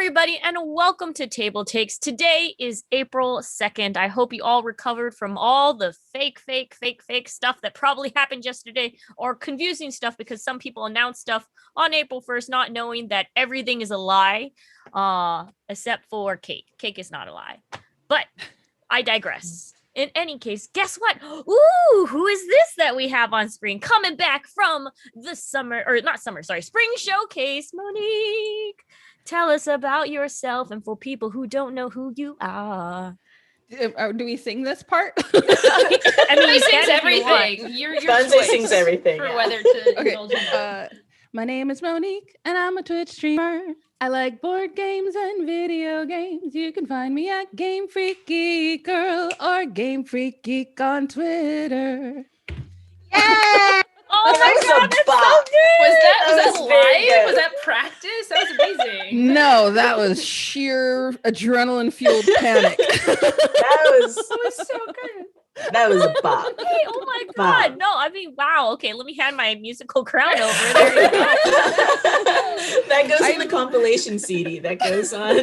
everybody, and welcome to TableTakes. Today is April 2nd. I hope you all recovered from all the fake stuff that probably happened yesterday, or confusing stuff because some people announced stuff on April 1st not knowing that everything is a lie, except for cake. Cake is not a lie. But I digress. In any case, guess what? Ooh, who is this that we have on screen? Coming back from the spring showcase, Monique. Tell us about yourself, and for people who don't know who you are. Do we sing this part? I mean, he sings everything. Your choice sings everything for whether to indulge in my name is Monique, and I'm a Twitch streamer. I like board games and video games. You can find me at Game Freak Geek Girl or Game Freak Geek on Twitter. Yeah! Oh my god, that's so good! Was that live? Was that practice? That was amazing. No, that was sheer adrenaline-fueled panic. That was so good. That was a bop. Okay, oh my god. No, I mean, wow. Okay, let me hand my musical crown over. There you go. That goes in the compilation CD. That goes on.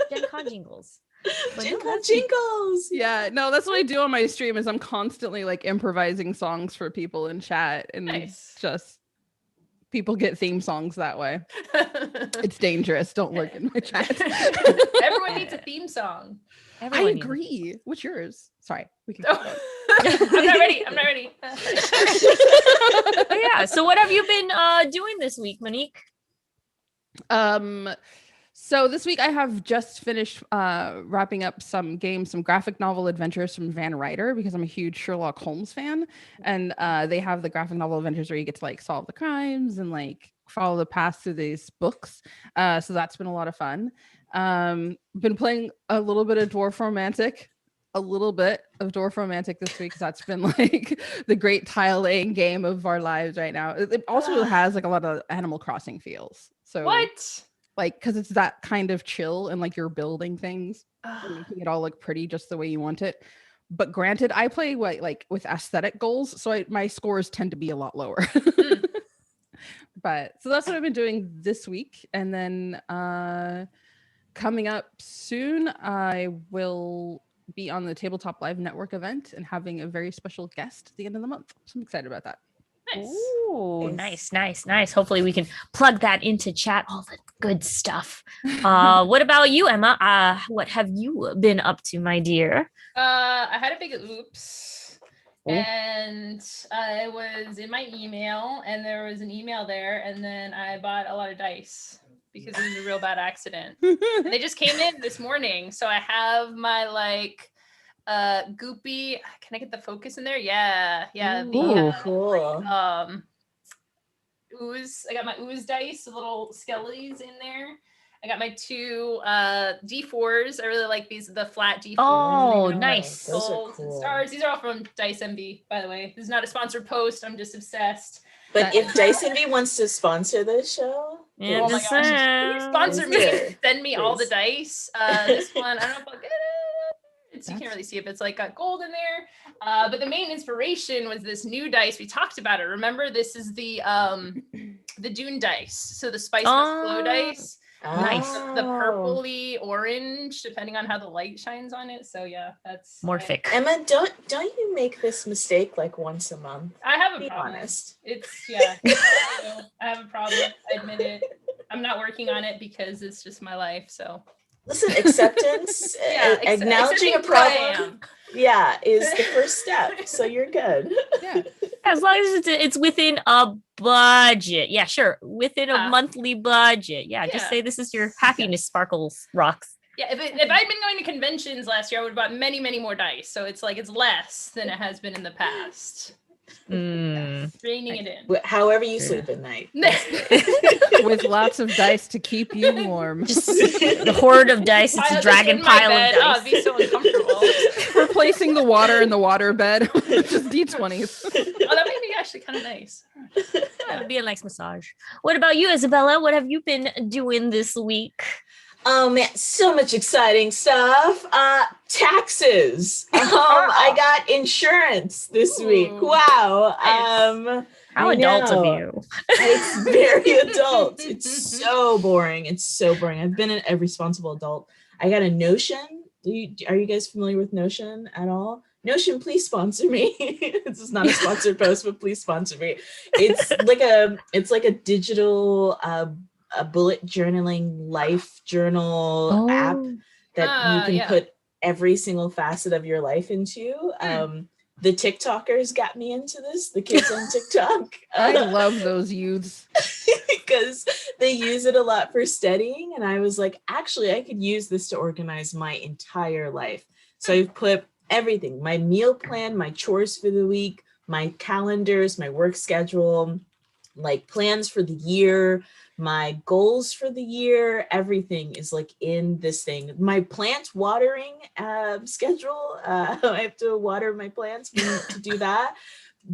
Gen Con jingles. Gen Con jingles. Yeah, no, that's what I do on my stream is I'm constantly like improvising songs for people in chat, and just people get theme songs that way. It's dangerous. Don't look in my chat. Everyone needs a theme song. I agree. What's yours? Sorry, we can. I'm not ready. Yeah. So, what have you been doing this week, Monique? So this week I have just finished wrapping up some graphic novel adventures from Van Ryder, because I'm a huge Sherlock Holmes fan, and they have the graphic novel adventures where you get to like solve the crimes and like follow the path through these books. So that's been a lot of fun. Been playing a little bit of Dwarf Romantic this week, because that's been like the great tile laying game of our lives right now. It also has like a lot of Animal Crossing feels. So what? Like, because it's that kind of chill and like you're building things and making it all look pretty just the way you want it. But granted, I play like with aesthetic goals, so my scores tend to be a lot lower. But so that's what I've been doing this week, and then coming up soon, I will be on the Tabletop Live Network event and having a very special guest at the end of the month. So I'm excited about that. Nice. Ooh, nice. Hopefully we can plug that into chat, all the good stuff. What about you, Emma? What have you been up to, my dear? I had a big oops. And I was in my email, and there was an email there, and then I bought a lot of dice because it was a real bad accident. And they just came in this morning, so I have my like goopy. Can I get the focus in there? Yeah. Ooh, cool. Ooze. I got my ooze dice, the little skellies in there. I got my two D4s. I really like these, the flat D4s. Oh, nice. Those are Golds and cool. stars. These are all from Dice MV, by the way. This is not a sponsored post. I'm just obsessed. But if Dice Envy wants to sponsor this show, Yeah, Oh my just gosh. Can you sponsor me? Please. Send me all the Please. dice. This one, I don't know if I'll get it. You can't really see if it's like got gold in there. But the main inspiration was this new dice. We talked about it. Remember, this is the Dune dice. So the Spice Must Flow dice. Nice. The purpley orange, depending on how the light shines on it. So yeah, that's Morphic. Emma, don't you make this mistake like once a month? I have a Be problem. honest. It's I have a problem. I admit it. I'm not working on it because it's just my life. So Listen, acceptance, acknowledging a problem, is the first step. So you're good. Yeah. As long as it's within a budget. Yeah, sure. Within a monthly budget. Yeah, just say this is your happiness sparkles rocks. Yeah, if I'd been going to conventions last year, I would have bought many, many more dice. So it's like it's less than it has been in the past. Reining it in. However you sleep at night. With lots of dice to keep you warm. Just the horde of dice. It's a dragon pile of dice. Oh, it'd be so uncomfortable. Replacing the water in the water bed with just D20s. Oh, that may be actually kind of nice. That would be a nice massage. What about you, Isabella? What have you been doing this week? Oh man, so much exciting stuff. Taxes. I got insurance this week. Ooh. Wow. Nice. How I adult of know. you. It's very adult. It's so boring. It's so boring. I've been a responsible adult. I got a Notion. Are you guys familiar with Notion at all? Notion, please sponsor me. This is not a sponsored post, but please sponsor me. It's like a digital a bullet journaling life journal app that you can put every single facet of your life into. The TikTokers got me into this, the kids on TikTok. I love those youths. Because they use it a lot for studying. And I was like, actually, I could use this to organize my entire life. So I've put everything, my meal plan, my chores for the week, my calendars, my work schedule, like plans for the year, my goals for the year, everything is like in this thing. My plant watering schedule, I have to water my plants to do that.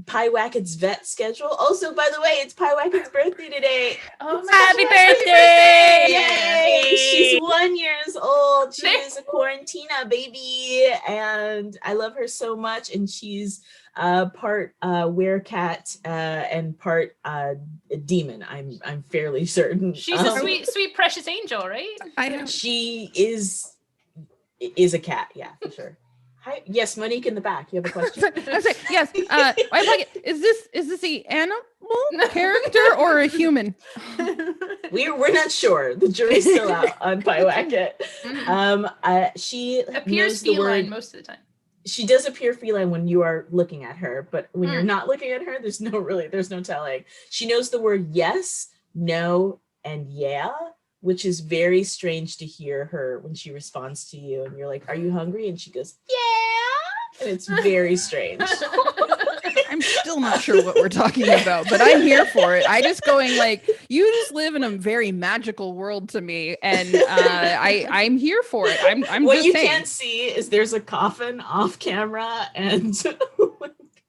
Pyewacket's vet schedule. Also, by the way, it's Pyewacket's birthday today. Oh my Happy gosh, birthday! Yay! She's 1 year old. She is a quarantina baby, and I love her so much. And she's part werecat and part demon. I'm fairly certain. She's a sweet, precious angel, right? I know. She is a cat. Yeah, for sure. Hi. Yes, Monique in the back. You have a question? I say yes. Is this a animal character or a human? We're not sure. The jury's still out on Pyewacket. She appears feline most of the time. She does appear feline when you are looking at her, but when you're not looking at her, there's no telling. She knows the word yes, no, and yeah, which is very strange to hear her when she responds to you and you're like, are you hungry? And she goes, yeah. And it's very strange. I'm still not sure what we're talking about, but I'm here for it. I just going like, you just live in a very magical world to me, and I'm here for it. I'm what just you saying. Can't see is there's a coffin off camera, and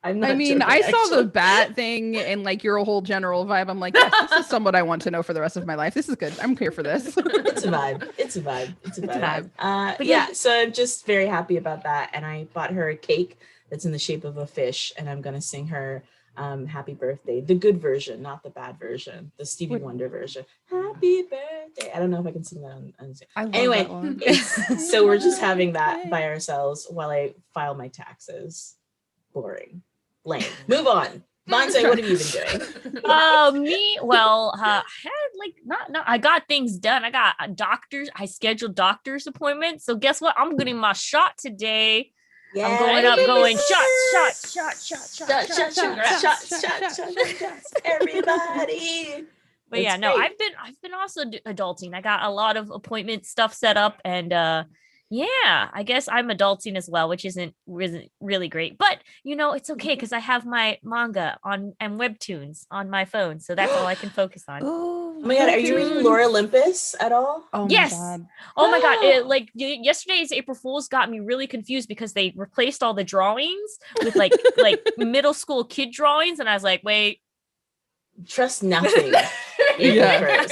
I'm not joking, I saw actually. the bat thing and like your whole general vibe. I'm like, yes, this is somewhat I want to know for the rest of my life. This is good. I'm here for this. It's a vibe. It's a vibe. But yeah, so I'm just very happy about that. And I bought her a cake that's in the shape of a fish, and I'm gonna sing her happy birthday, the good version, not the bad version, the Stevie Wonder version. Happy birthday. I don't know if I can sing that on I love anyway, that one. so we're just having that by ourselves while I file my taxes. Boring. Lame. Move on. Bonsai, what have you been doing? Me, well, I had like not I got things done. I got I scheduled doctor's appointments. So guess what? I'm getting my shot today. Yeah. I'm going up, going shot, everybody. But yeah, no, I've been also adulting. I got a lot of appointment stuff set up, and yeah, I guess I'm adulting as well, which isn't really great. But you know, it's okay because I have my manga and webtoons on my phone, so that's all I can focus on. Oh my god, are you reading Lore Olympus at all? Oh yes. My god. Oh my god! Yesterday's April Fool's got me really confused because they replaced all the drawings with like middle school kid drawings, and I was like, wait. Trust nothing. Yeah.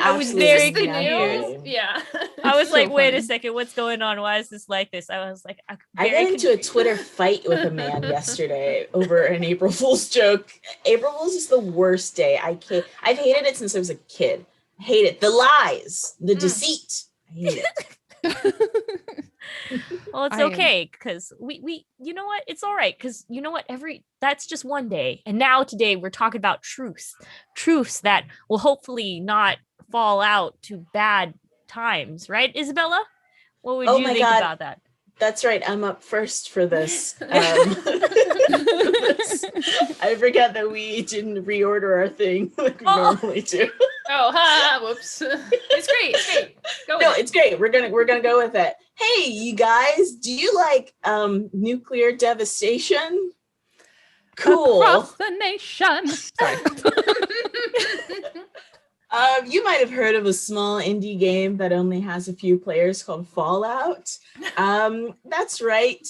I was very confused. Yeah. I was so like, wait funny. a second, what's going on? Why is this like this? I was like, I got into a Twitter fight with a man yesterday over an April Fool's joke. April Fool's is the worst day. I've hated it since I was a kid. I hate it. The lies, the deceit. I hate it. Well, it's okay because we you know what, it's all right because you know what, that's just one day, and now today we're talking about truths that will hopefully not fall out to bad times, right, Isabella? What would you think about that? That's right. I'm up first for this. I forget that we didn't reorder our thing like we normally do. Whoops. It's great. It's great. We're gonna go with it. Hey, you guys, do you like nuclear devastation? Cool. Across the nation. Sorry. You might have heard of a small indie game that only has a few players called Fallout. That's right.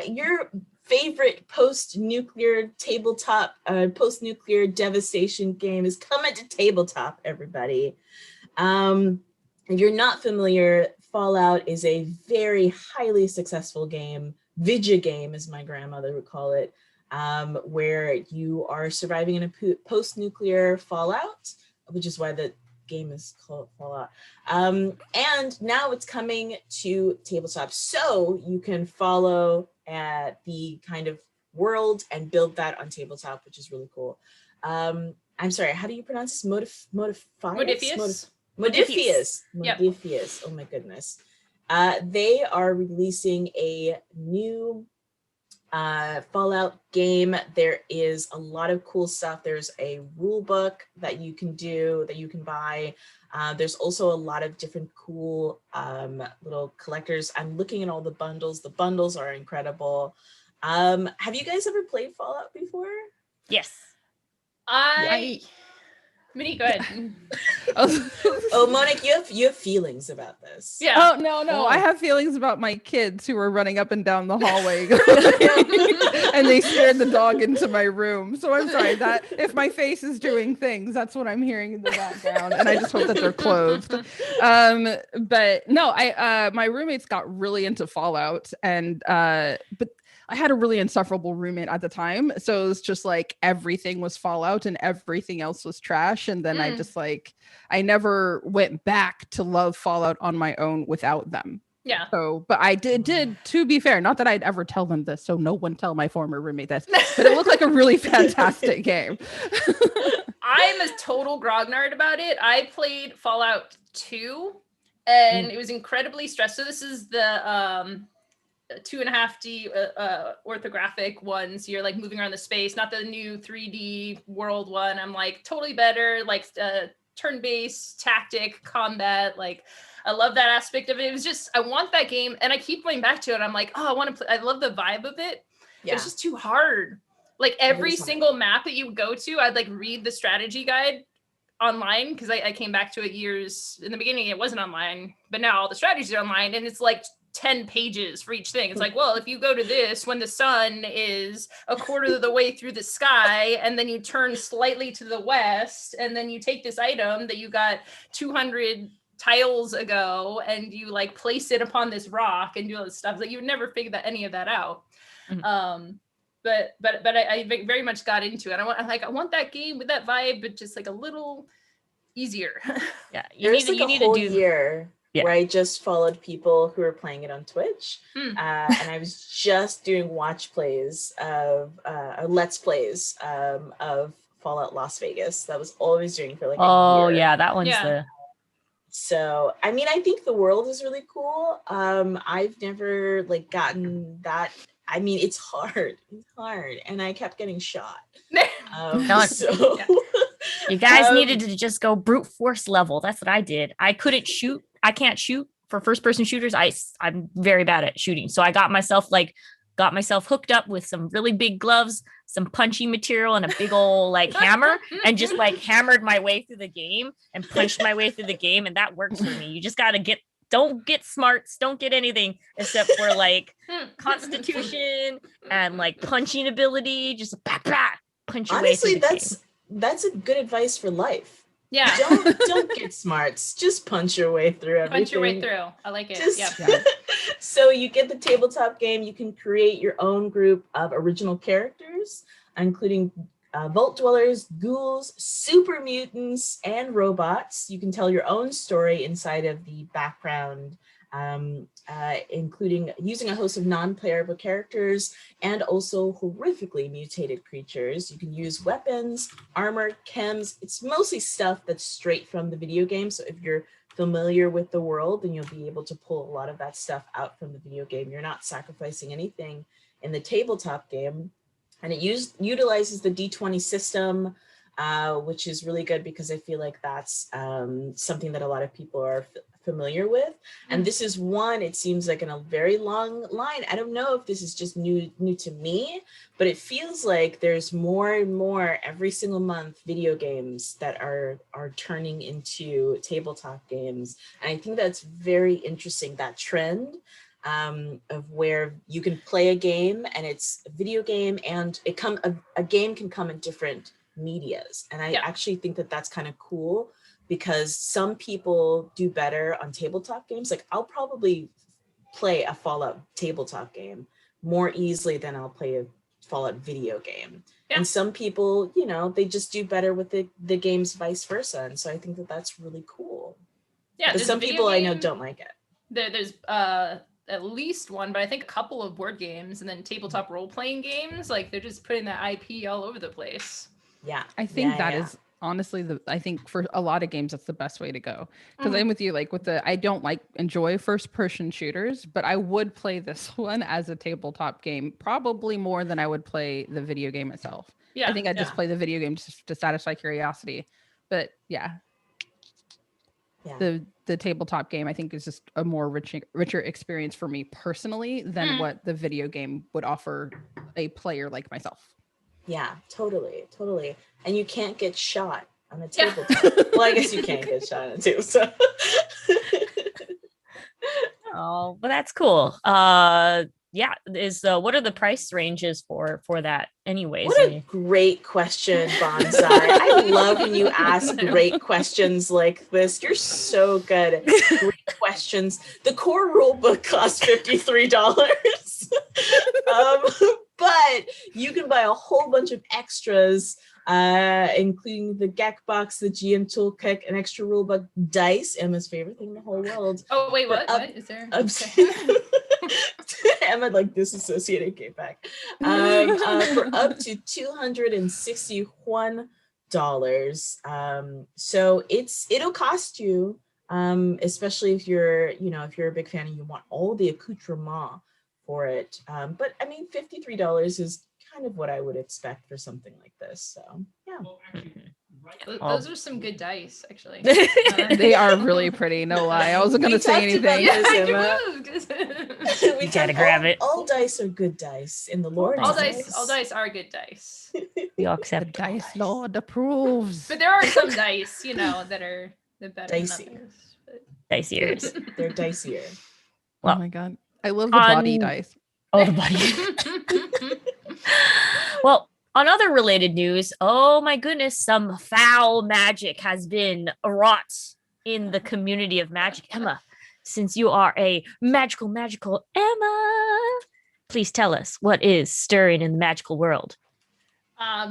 Your favorite post-nuclear tabletop, post-nuclear devastation game is coming to tabletop, everybody. if you're not familiar, Fallout is a very highly successful game, video game as my grandmother would call it, where you are surviving in a post-nuclear fallout, which is why the game is called Fallout. And now it's coming to tabletop, so you can follow the kind of world and build that on tabletop, which is really cool. I'm sorry, how do you pronounce this? Modiphius. Modiphius. Yep. Modiphius. Oh my goodness. They are releasing a new Fallout game. There is a lot of cool stuff. There's a rule book that you can do, that you can buy. There's also a lot of different cool little collectors. I'm looking at all the bundles. The bundles are incredible. Have you guys ever played Fallout before? Yes. Minnie, go ahead. Oh, Monique, you have feelings about this. Yeah. Oh no, Oh. I have feelings about my kids who are running up and down the hallway and they scared the dog into my room. So I'm sorry that if my face is doing things, that's what I'm hearing in the background. And I just hope that they're clothed. But no, my roommates got really into Fallout, and but I had a really insufferable roommate at the time. So it was just like everything was Fallout and everything else was trash. And then I never went back to love Fallout on my own without them. Yeah. So, but I did, to be fair, not that I'd ever tell them this. So no one tell my former roommate this, but it looked like a really fantastic game. I'm a total grognard about it. I played Fallout 2 and it was incredibly stressful. So this is the 2.5D orthographic ones. You're like moving around the space, not the new 3D world one. I'm like totally better, like turn-based tactic combat. Like I love that aspect of it. It was just, I want that game, and I keep going back to it. I'm like, oh, I want to play. I love the vibe of it. Yeah. It's just too hard. Like every single map that you go to, I'd like read the strategy guide online, because I came back to it years in the beginning. It wasn't online, but now all the strategies are online, and it's like 10 pages for each thing. It's like, well, if you go to this when the sun is a quarter of the way through the sky, and then you turn slightly to the west, and then you take this item that you got 200 tiles ago, and you like place it upon this rock and do all this stuff, like you would never figure any of that out. Mm-hmm. But I very much got into it. I want that game with that vibe, but just like a little easier. Yeah, There's like a whole year Yeah. where I just followed people who were playing it on Twitch, and I was just doing watch plays of let's plays of Fallout Las Vegas. That was all I was doing for like a year. Yeah, that one's Yeah. So I mean, I think the world is really cool. I've never like gotten that. I mean, it's hard, and I kept getting shot. So You guys needed to just go brute force level. That's what I did. I couldn't shoot. I can't shoot for first person shooters. I'm very bad at shooting. So I got myself hooked up with some really big gloves, some punchy material, and a big old like hammer, and just like hammered my way through the game and punched my way through the game. And that works for me. You just got to don't get smarts, don't get anything except for like constitution and like punching ability. Just punch your way through the game. That's a good advice for life. Yeah. Don't get smarts. Just punch your way through everything. Punch your way through. I like it. So you get the tabletop game. You can create your own group of original characters, including vault dwellers, ghouls, super mutants, and robots. You can tell your own story inside of the background, including using a host of non-playable characters and also horrifically mutated creatures. You can use weapons, armor, chems. It's mostly stuff that's straight from the video game. So if you're familiar with the world, then you'll be able to pull a lot of that stuff out from the video game. You're not sacrificing anything in the tabletop game. And it utilizes the D20 system, which is really good because I feel like that's something that a lot of people are familiar with. And this is one, it seems like in a very long line. I don't know if this is just new to me, but it feels like there's more and more every single month video games that are turning into tabletop games. And I think that's very interesting, that trend. Of where you can play a game and it's a video game, and a game can come in different medias. And I Yeah. actually think that that's kind of cool, because some people do better on tabletop games. Like I'll probably play a Fallout tabletop game more easily than I'll play a Fallout video game. Yeah. And some people, you know, they just do better with the games vice versa. And so I think that that's really cool. Yeah, But there's a some video people I know game. don't like it. There's at least one, but I think a couple of board games, and then tabletop role-playing games. Like they're just putting that IP all over the place. Yeah. I think Yeah, that yeah. is honestly I think for a lot of games that's the best way to go, because Mhm. I'm with you. Like with I don't enjoy first person shooters, but I would play this one as a tabletop game probably more than I would play the video game itself. Yeah, I think I'd just yeah. play the video game just to satisfy curiosity. But yeah, Yeah. the tabletop game I think is just a more richer experience for me personally than Mm. what the video game would offer a player like myself. Yeah, totally. And you can't get shot on a Yeah. tabletop. Well, I guess you can't get shot on a table. So Oh, but that's cool. Yeah, what are the price ranges for that anyways? what a great question, Bonsai. I love when you ask great questions like this. You're so good at great questions. The core rule book costs $53. But you can buy a whole bunch of extras, including the Gek box, the GM toolkit, an extra rulebook, dice, Emma's favorite thing in the whole world. Oh wait, what? Up- What is there? Emma like disassociated came back. For up to $261. So it'll cost you, especially if you're a big fan and you want all the accoutrement for it. But I mean, $53 is kind of what I would expect for something like this. So yeah. Those are some good dice, actually. They are really pretty, no lie. I wasn't We gonna say talked about anything. Yeah, Yes, I We You gotta talked- grab it. All dice are good dice in the Lord's all eyes. dice are good dice. We all The accept. dice lord approves. But there are some dice, that are the better Dicey. than others. But... Dice ears. They're dicier. Oh Well, my god, I love the body on- dice. Oh, the buddy. Well, on other related news, oh my goodness, some foul magic has been wrought in the community of magic. Emma, since you are a magical Emma, please tell us what is stirring in the magical world.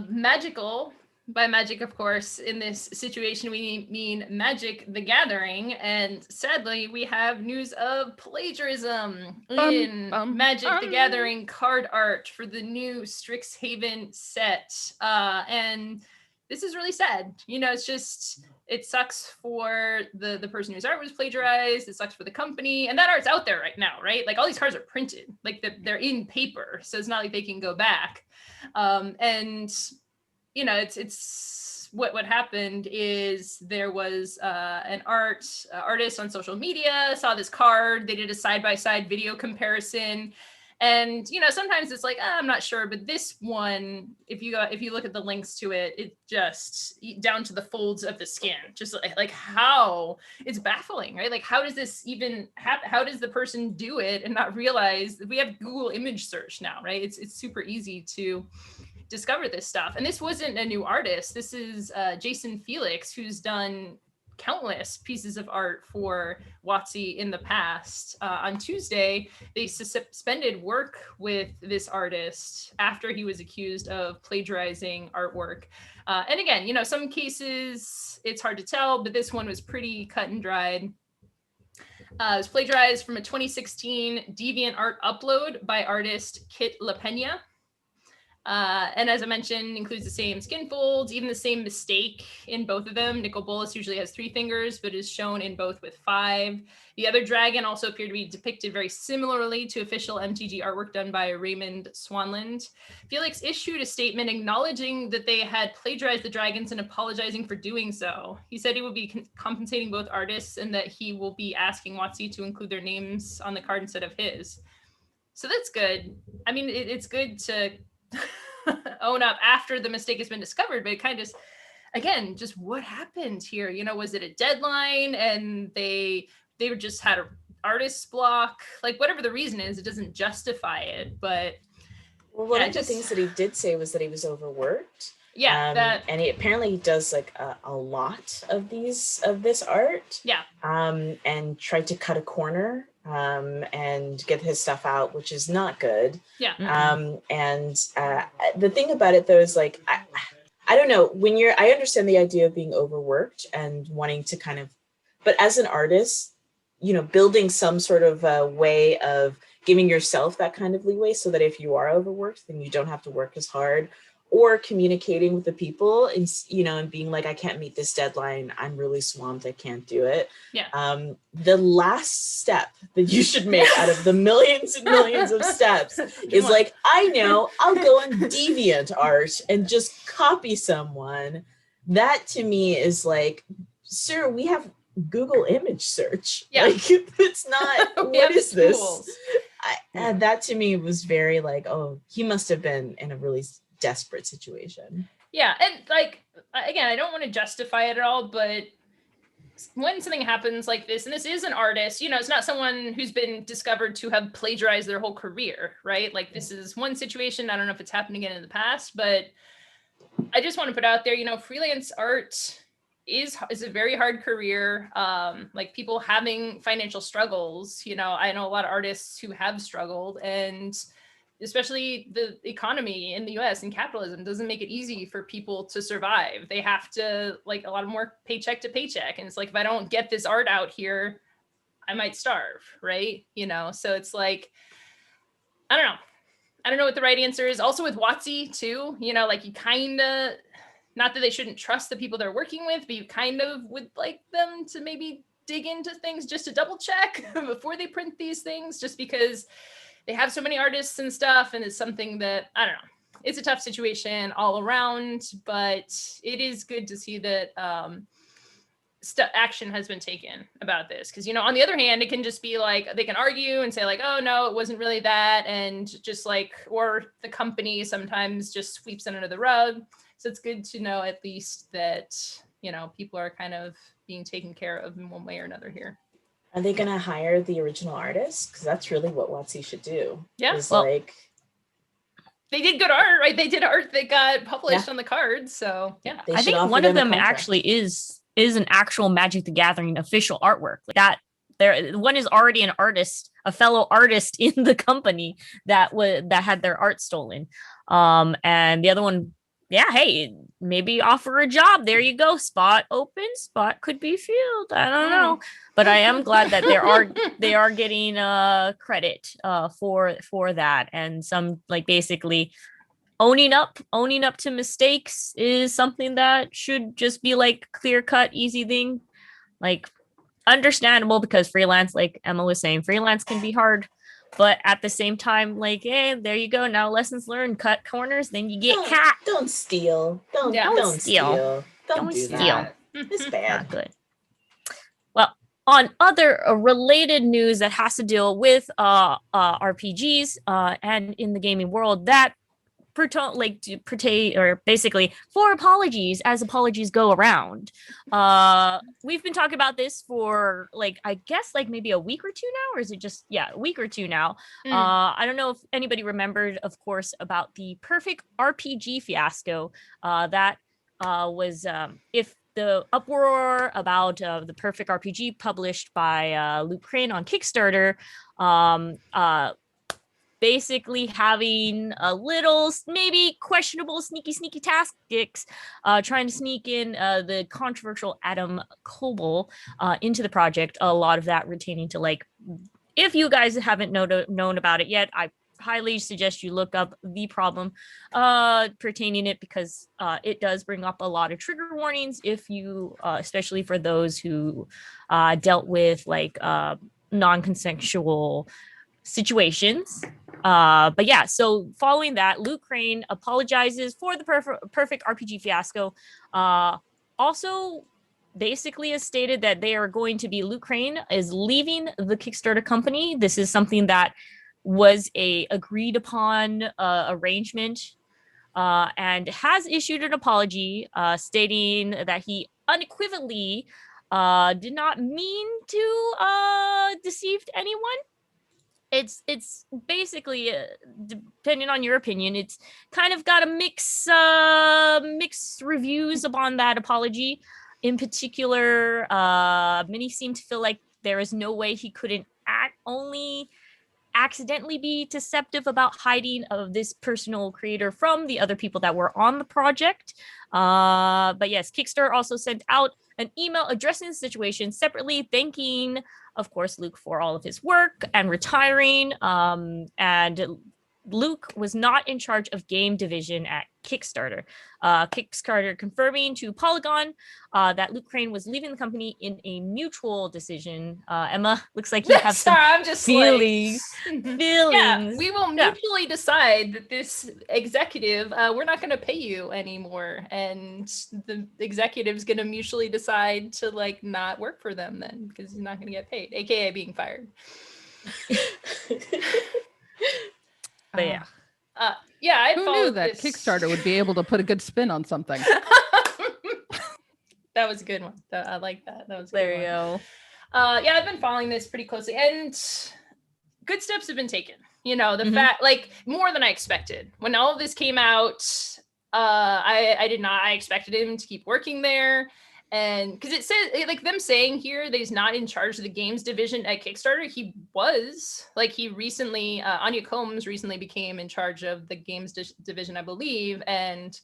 Magical, by magic, of course, in this situation, we mean Magic the Gathering. And sadly, we have news of plagiarism in Magic the Gathering card art for the new Strixhaven set. And this is really sad. It sucks for the person whose art was plagiarized. It sucks for the company. And that art's out there right now, right? Like all these cards are printed, like they're in paper. So it's not like they can go back. It's what happened is there was an artist on social media saw this card. They did a side-by-side video comparison, and sometimes it's like, I'm not sure, but this one, if you look at the links to it, it just down to the folds of the skin, just like how it's baffling, right? Like how does this even happen? How does the person do it and not realize that we have Google image search now, right? It's super easy to discover this stuff. And this wasn't a new artist. This is Jason Felix, who's done countless pieces of art for WotC in the past. On Tuesday, they suspended work with this artist after he was accused of plagiarizing artwork. And again, some cases it's hard to tell, but this one was pretty cut and dried. It was plagiarized from a 2016 DeviantArt upload by artist Kit LaPena. And as I mentioned, includes the same skin folds, even the same mistake in both of them. Nicol Bolas usually has 3 fingers, but is shown in both with 5. The other dragon also appeared to be depicted very similarly to official MTG artwork done by Raymond Swanland. Felix issued a statement acknowledging that they had plagiarized the dragons and apologizing for doing so. He said he will be compensating both artists and that he will be asking WotC to include their names on the card instead of his. So that's good. I mean, it's good to own up after the mistake has been discovered, but it kind of, again, just what happened here? Was it a deadline and they were just had an artist's block? Like whatever the reason is, it doesn't justify it. But well, one of the things that he did say was that he was overworked. Yeah, that. And he apparently does like a lot of this art. Yeah. And tried to cut a corner and get his stuff out, which is not good. Yeah. And the thing about it though is like I don't know, I understand the idea of being overworked and wanting to kind of, but as an artist, you know, building some sort of way of giving yourself that kind of leeway so that if you are overworked, then you don't have to work as hard, or communicating with the people and, you know, and being like, I can't meet this deadline. I'm really swamped. I can't do it. Yeah. The last step that you should make out of the millions and millions of steps is like, I know, I'll go on DeviantArt and just copy someone. That to me is like, sir, we have Google image search. Yeah. Like, it's not, what is this? Tools. That to me was very like, oh, he must have been in a really desperate situation. Yeah, and like, again, I don't want to justify it at all, but when something happens like this, and this is an artist, you know, it's not someone who's been discovered to have plagiarized their whole career, right? Like, this is one situation. I don't know if it's happened again in the past, but I just want to put out there, you know, freelance art is a very hard career. Like, people having financial struggles, you know, I know a lot of artists who have struggled, and especially the economy in the US and capitalism doesn't make it easy for people to survive. They have to, like, a lot of more paycheck to paycheck. And it's like, if I don't get this art out here, I might starve, right? You know, so it's like, I don't know what the right answer is. Also with WotC too, you know, like, you kind of, not that they shouldn't trust the people they're working with, but you kind of would like them to maybe dig into things just to double check before they print these things, just because they have so many artists and stuff, and it's something that, I don't know, it's a tough situation all around, but it is good to see that action has been taken about this. Because, you know, on the other hand, it can just be like, they can argue and say like, oh no, it wasn't really that, and just like, or the company sometimes just sweeps it under the rug. So it's good to know at least that, you know, people are kind of being taken care of in one way or another here. Are they going to hire the original artist? Because that's really what WotC should do. Yeah. Well, like, they did good art, right? They did art that got published on the cards. So yeah. I think one of them actually is an actual Magic the Gathering official artwork. Like that, one is already an artist, a fellow artist in the company that had their art stolen. And the other one, yeah, hey, maybe offer a job. There you go. Spot open, spot could be filled. I don't know. But I am glad that they are getting credit for that. And some, like, basically owning up to mistakes is something that should just be like clear cut, easy thing. Like, understandable, because freelance, like Emma was saying, freelance can be hard. But at the same time, like, hey, there you go. Now lessons learned, cut corners, then you get cat. Don't steal. Don't steal. Don't do steal. that. It's bad. Not good. Well, on other related news that has to deal with RPGs and in the gaming world, that basically for apologies as apologies go around. We've been talking about this for like, I guess like maybe a week or two now, or is it just a week or two now? I don't know if anybody remembered, of course, about the Perfect RPG fiasco that was if the uproar about the Perfect RPG published by Luke Crane on Kickstarter, basically having a little maybe questionable sneaky tactics, trying to sneak in the controversial Adam Koebel into the project. A lot of that retaining to, like, if you guys haven't known about it yet, I highly suggest you look up the problem pertaining it, because it does bring up a lot of trigger warnings if you especially for those who dealt with like non-consensual situations. But yeah, so following that, Luke Crane apologizes for the perfect RPG fiasco. Also basically has stated that they are going to be, Luke Crane is leaving the Kickstarter company. This is something that was a agreed upon arrangement, and has issued an apology stating that he unequivocally did not mean to deceive anyone. it's basically depending on your opinion, it's kind of got a mixed reviews upon that apology. In particular, many seem to feel like there is no way he couldn't only accidentally be deceptive about hiding of this personal creator from the other people that were on the project. But yes, Kickstarter also sent out an email addressing the situation separately, thanking, of course, Luke for all of his work and retiring. And Luke was not in charge of game division at Kickstarter. Kickstarter confirming to Polygon that Luke Crane was leaving the company in a mutual decision. Emma, looks like you have some I'm just feelings. Yeah, we will mutually decide that this executive, we're not going to pay you anymore, and the executive's going to mutually decide to like not work for them then because he's not going to get paid, aka being fired. But yeah. I Who knew that Kickstarter would be able to put a good spin on something? That was a good one. I like that. That was there you go. I've been following this pretty closely, and good steps have been taken. You know, the fact, like, more than I expected. When all of this came out, I did not. I expected him to keep working there. And because it says, like, them saying here that he's not in charge of the games division at Kickstarter, he was. Like, he recently, Anya Combs recently became in charge of the games division, I believe. And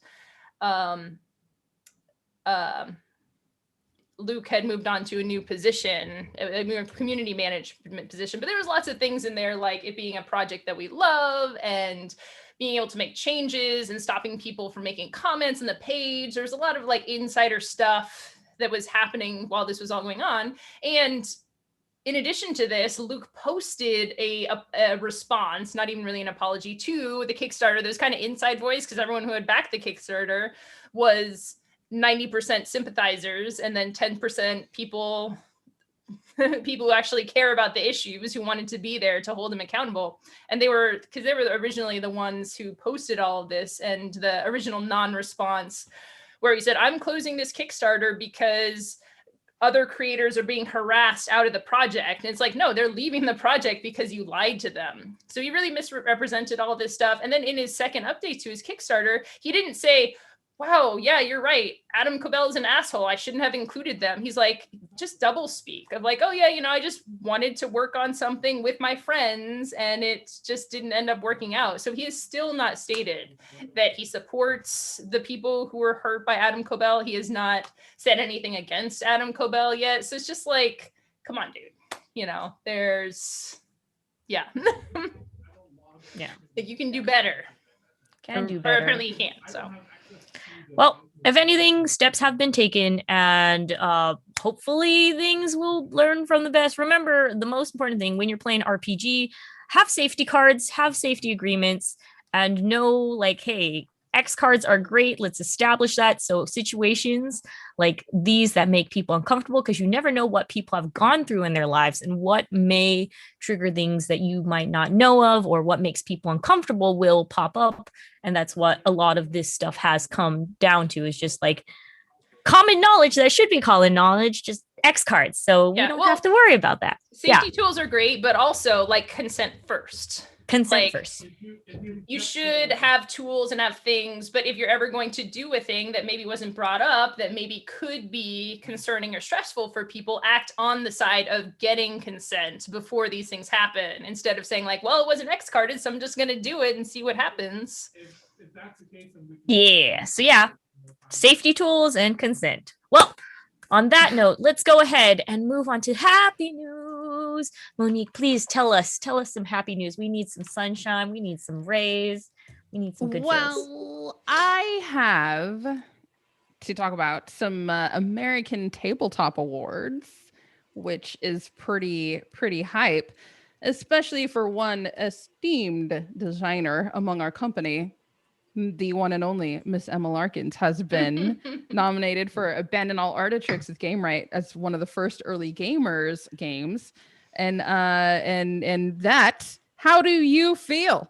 Luke had moved on to a new position, a community management position. But there was lots of things in there, like it being a project that we love and being able to make changes and stopping people from making comments on the page. There's a lot of like insider stuff that was happening while this was all going on. And in addition to this, Luke posted a response, not even really an apology, to the Kickstarter. There's kind of inside voice because everyone who had backed the Kickstarter was 90% sympathizers and then 10% people who actually care about the issues, who wanted to be there to hold him accountable. And they were originally the ones who posted all of this, and the original non-response where he said, I'm closing this Kickstarter because other creators are being harassed out of the project. And it's like, no, they're leaving the project because you lied to them. So he really misrepresented all this stuff. And then in his second update to his Kickstarter, he didn't say, wow, yeah, you're right, Adam Cobell is an asshole, I shouldn't have included them. He's like, just double speak of like, oh yeah, you know, I just wanted to work on something with my friends and it just didn't end up working out. So he has still not stated that he supports the people who were hurt by Adam Cobell. He has not said anything against Adam Cobell yet. So it's just like, come on, dude. You know, there's, yeah. Yeah. Like you can do better. Can do better. Or apparently you can't, so. Well, if anything, steps have been taken, and hopefully things will learn from the best. Remember, the most important thing when you're playing RPG, have safety cards, have safety agreements, and know, like, hey, X cards are great. Let's establish that. So situations like these that make people uncomfortable, because you never know what people have gone through in their lives and what may trigger things that you might not know of, or what makes people uncomfortable will pop up. And that's what a lot of this stuff has come down to, is just like common knowledge that should be common knowledge, just X cards. So we don't have to worry about that. Safety tools are great, but also like consent first. Consent first. You should have tools and have things, but if you're ever going to do a thing that maybe wasn't brought up, that maybe could be concerning or stressful for people, act on the side of getting consent before these things happen, instead of saying like, well, it wasn't X carded, so I'm just going to do it and see what happens. If that's the case, yeah. So yeah, safety tools and consent. Well, on that note, let's go ahead and move on to happy news. Monique, please tell us some happy news. We need some sunshine. We need some rays. We need some good feels. Well, I have to talk about some American Tabletop Awards, which is pretty hype, especially for one esteemed designer among our company. The one and only Miss Emma Larkins has been nominated for Abandon All Artitricks with Game Right as one of the first early gamers games. And that, how do you feel?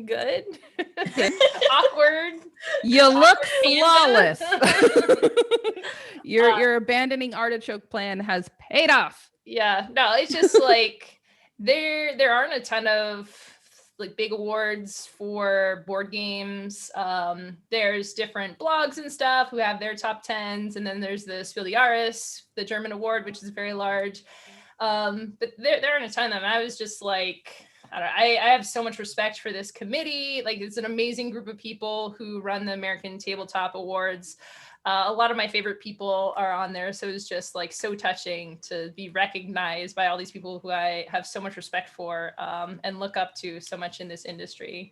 Good. Awkward. You look panda. flawless. Your abandoning artichoke plan has paid off. Yeah, no, it's just like there aren't a ton of like big awards for board games. There's different blogs and stuff who have their top 10s, and then there's the Spiel des Jahres, the German award, which is very large. But there aren't a ton of them. I was just like, I don't know, I have so much respect for this committee. Like, it's an amazing group of people who run the American Tabletop Awards. A lot of my favorite people are on there, so it was just like so touching to be recognized by all these people who I have so much respect for and look up to so much in this industry.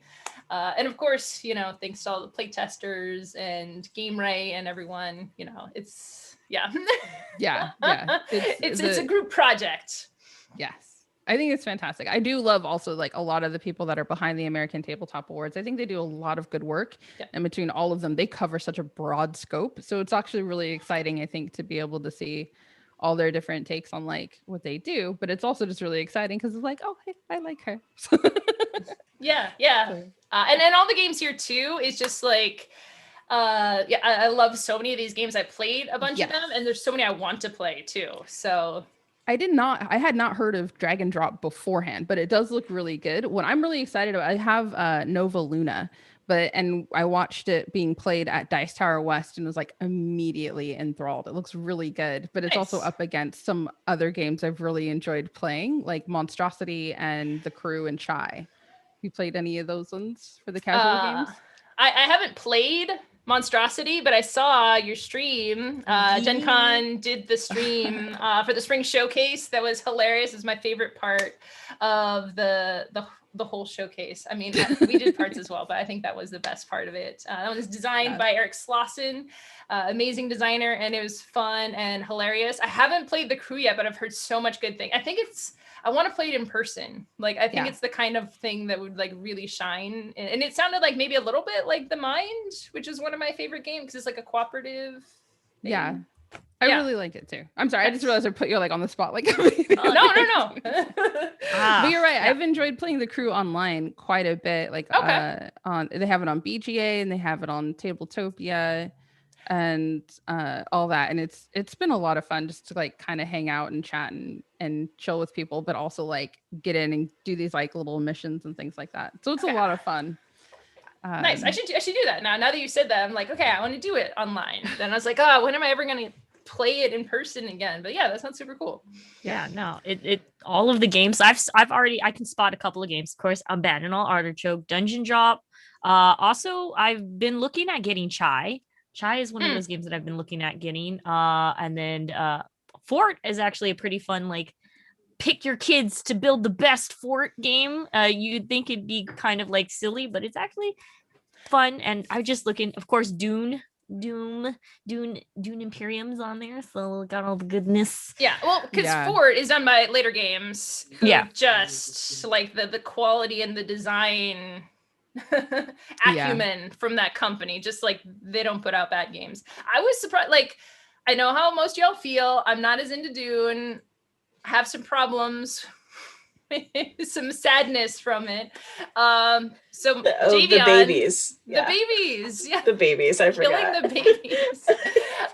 And of course, you know, thanks to all the play testers and Game Ray and everyone, you know, it's yeah. It's a group project. Yes. I think it's fantastic. I do love also like a lot of the people that are behind the American Tabletop Awards. I think they do a lot of good work. Yeah. And between all of them, they cover such a broad scope. So it's actually really exciting, I think, to be able to see all their different takes on like what they do. But it's also just really exciting because it's like, oh, hey, I like her. Yeah. And then all the games here too is just like, I love so many of these games. I played a bunch of them, and there's so many I want to play too. So I had not heard of Drag and Drop beforehand, but it does look really good. What I'm really excited about, I have Nova Luna, and I watched it being played at Dice Tower West and was like immediately enthralled. It looks really good, but it's also up against some other games I've really enjoyed playing, like Monstrosity and The Crew and Chai. You played any of those ones for the casual games? I haven't played Monstrosity, but I saw your stream. Gen Con did the stream for the spring showcase. That was hilarious. It's my favorite part of the whole showcase. I mean, we did parts as well, but I think that was the best part of it. That was designed by Eric Slauson, amazing designer, and it was fun and hilarious. I haven't played The Crew yet, but I've heard so much good thing. I want to play it in person. Like, I think it's the kind of thing that would like really shine. And it sounded like maybe a little bit like The Mind, which is one of my favorite games because it's like a cooperative thing. Yeah. I really like it too. I'm sorry. I just realized I put you like on the spot. Like, no. But you're right. I've enjoyed playing The Crew online quite a bit. Like, they have it on BGA and they have it on Tabletopia and all that. And it's been a lot of fun just to like kind of hang out and chat and chill with people, but also like get in and do these like little missions and things like that. So it's a lot of fun. Nice. I should do that now. Now that you said that, I'm like, okay, I want to do it online. Then I was like, oh, when am I ever going to play it in person again? But yeah, that sounds super cool. Yeah, no, it all of the games I've already, I can spot a couple of games. Of course, Abandon All Artichoke, Dungeon Drop. Also, I've been looking at getting Chai. Chai is one of those games that I've been looking at getting. And then Fort is actually a pretty fun, like, pick your kids to build the best fort game. You'd think it'd be kind of like silly, but it's actually fun. And I'm just looking, of course, Dune Imperium's on there, so got all the goodness. Yeah, well, because Fort is done by Later Games. Just like the quality and the design acumen from that company. Just like they don't put out bad games. I was surprised. Like, I know how most y'all feel. I'm not as into Dune. I have some problems. Some sadness from it. So Javion, the babies. The babies. Yeah. The babies. I forgot. Killing the babies.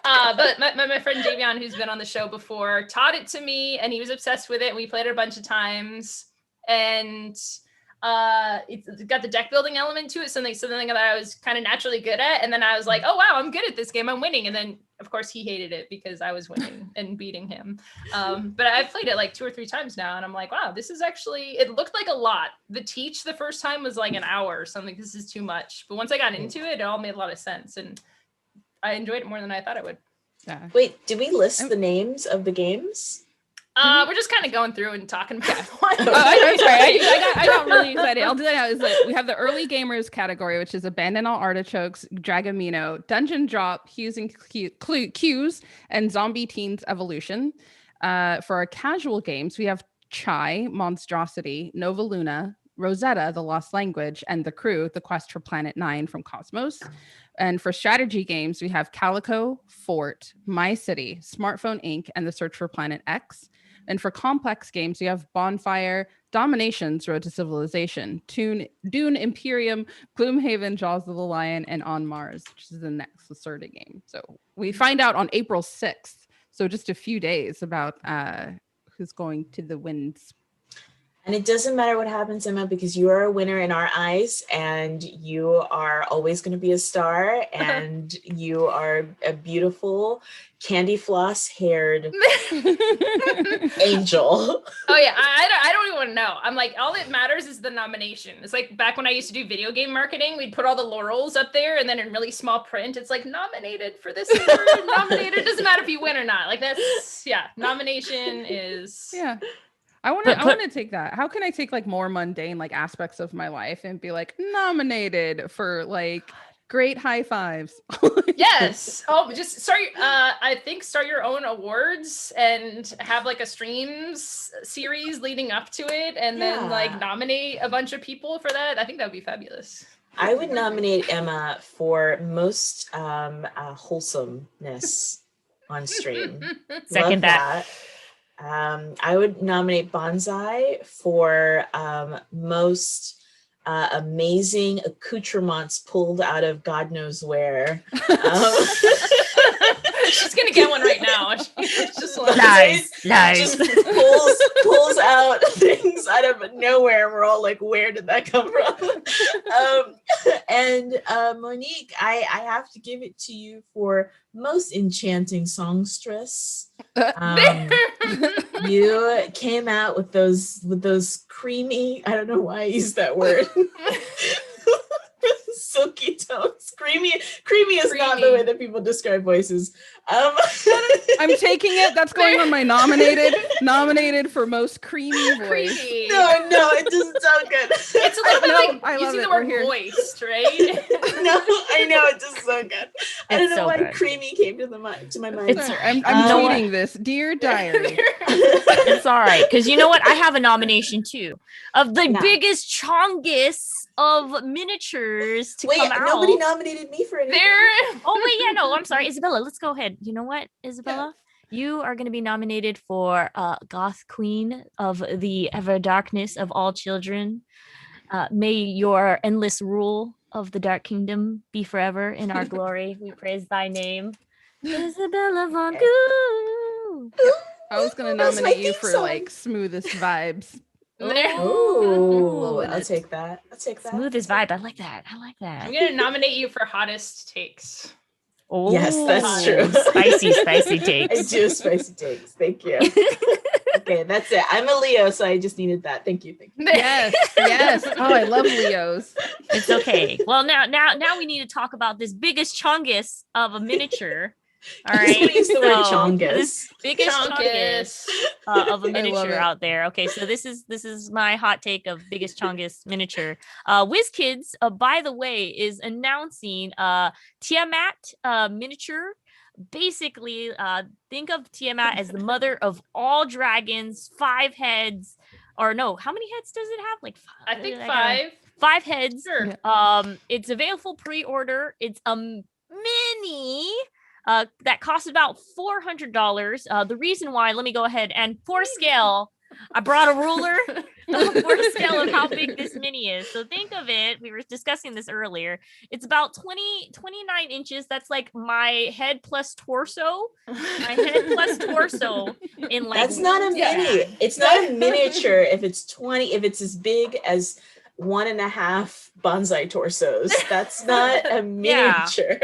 But my friend Javion, who's been on the show before, taught it to me and he was obsessed with it. And we played it a bunch of times. And it's got the deck building element to it, something that I was kind of naturally good at. And then I was like, oh wow, I'm good at this game, I'm winning. And then of course he hated it because I was winning and beating him. But I've played it like 2 or 3 times now, and I'm like, wow, this is actually, it looked like a lot. The teach the first time was like an hour or something. This is too much. But once I got into it, it all made a lot of sense, and I enjoyed it more than I thought I would. Yeah. Wait, did we list the names of the games? We're just kind of going through and talking about one. I'm sorry. I got really excited. I'll do that now. Is like we have the early gamers category, which is Abandon All Artichokes, Dragamino, Dungeon Drop, Cues and Zombie Teens Evolution. For our casual games, we have Chai, Monstrosity, Nova Luna, Rosetta, The Lost Language, and The Crew, The Quest for Planet 9 from Cosmos. And for strategy games, we have Calico, Fort, My City, Smartphone Inc., and The Search for Planet X. And for complex games, you have Bonfire, Dominations, Road to Civilization, Dune Imperium, Gloomhaven, Jaws of the Lion, and On Mars, which is the next Lacerda game. So we find out on April 6th, so just a few days, about who's going to the wins. And it doesn't matter what happens, Emma, because you are a winner in our eyes, and you are always going to be a star, and you are a beautiful candy floss haired angel. Oh yeah, I don't even want to know. I'm like, all that matters is the nomination. It's like back when I used to do video game marketing, we'd put all the laurels up there, and then in really small print, it's like nominated for this award. Nominated, doesn't matter if you win or not. Like that's nomination is I want to take that. How can I take like more mundane like aspects of my life and be like nominated for like great high fives? Yes. Oh, just start. I think start your own awards and have like a streams series leading up to it, and then like nominate a bunch of people for that. I think that would be fabulous. I would nominate Emma for most wholesomeness on stream. Second that. I would nominate Bonsai for most amazing accoutrements pulled out of God knows where. She's gonna get one right now. She's just like, Nice. Just pulls out things out of nowhere. We're all like, where did that come from? And Monique, I have to give it to you for most enchanting songstress. You came out with those creamy, I don't know why I used that word. Silky tones. Creamy is not the way that people describe voices. I'm taking it. That's going on my nominated for most creamy voice. creepy. No, it doesn't sound good. It's a little bit like I love using it. the We're word here. moist, right? No, I know it doesn't sound good. I don't It's know so why good. creamy came to my mind. It's- I'm know what? tweeting this. Dear diary. It's all right, because you know what? I have a nomination too of the Yeah. biggest, chongus of miniatures to Wait, come out. nobody nominated me for anything. Oh wait, yeah, no, I'm sorry, Isabella. Let's go ahead. You know what, Isabella? You are going to be nominated for Goth Queen of the Ever Darkness of all children. May your endless rule of the Dark Kingdom be forever in our glory. We praise thy name, Isabella von Goo. I was gonna That's my nominate you theme for song. like smoothest vibes. Oh, Loving I'll it. take that. Smoothest vibe. I like that. I'm gonna nominate you for hottest takes. Oh, Yes, that's true. Spicy I takes. do spicy takes. Thank you. Okay, that's it. I'm a Leo, so I just needed that. Thank you. Yes. Oh, I love Leos. It's okay. Well, now we need to talk about this biggest chongus of a miniature. All I just right. wanna use the word So, chongus. this biggest chongus of a love miniature it. out there. Okay, so this is my hot take of biggest chongus miniature. WizKids, by the way, is announcing Tiamat miniature. Basically, think of Tiamat as the mother of all dragons, 5 heads, or no, how many heads does it have? Like I think got 5. 5 heads. Sure. It's available pre-order. It's a mini that costs about $400. The reason why, let me go ahead and for scale, I brought a ruler for scale of how big this mini is. So think of it, we were discussing this earlier. It's about 29 inches. That's like my head plus torso. My head plus torso in like That's not a mini. It's not a miniature if it's 20, if it's as big as 1.5 bonsai torsos. That's not a miniature.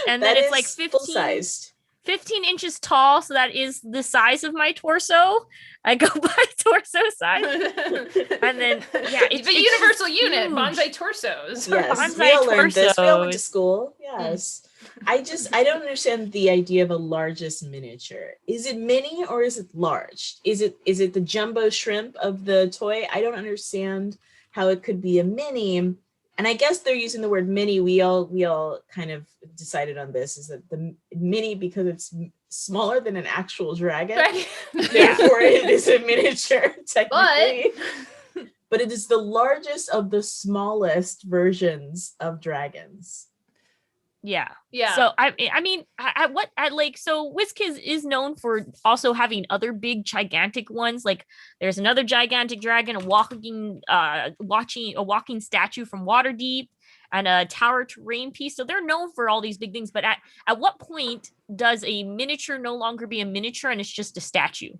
And then it's like full-sized. 15 inches tall, so that is the size of my torso. I go by torso size. And then it's the universal just unit, huge. bonsai torsos. Yes, Bonsai we all learned this. We all went to torsos. school. Yes. I don't understand the idea of a largest miniature. Is it mini or is it large? Is it the jumbo shrimp of the toy? I don't understand how it could be a mini. And I guess they're using the word mini. We all kind of decided on this, is that the mini, because it's smaller than an actual dragon, therefore it is a miniature technically. But it is the largest of the smallest versions of dragons. Yeah. Yeah. So I mean, so WizKids is known for also having other big gigantic ones. Like there's another gigantic dragon, a walking statue from Waterdeep, and a tower terrain piece. So they're known for all these big things. But at what point does a miniature no longer be a miniature and it's just a statue?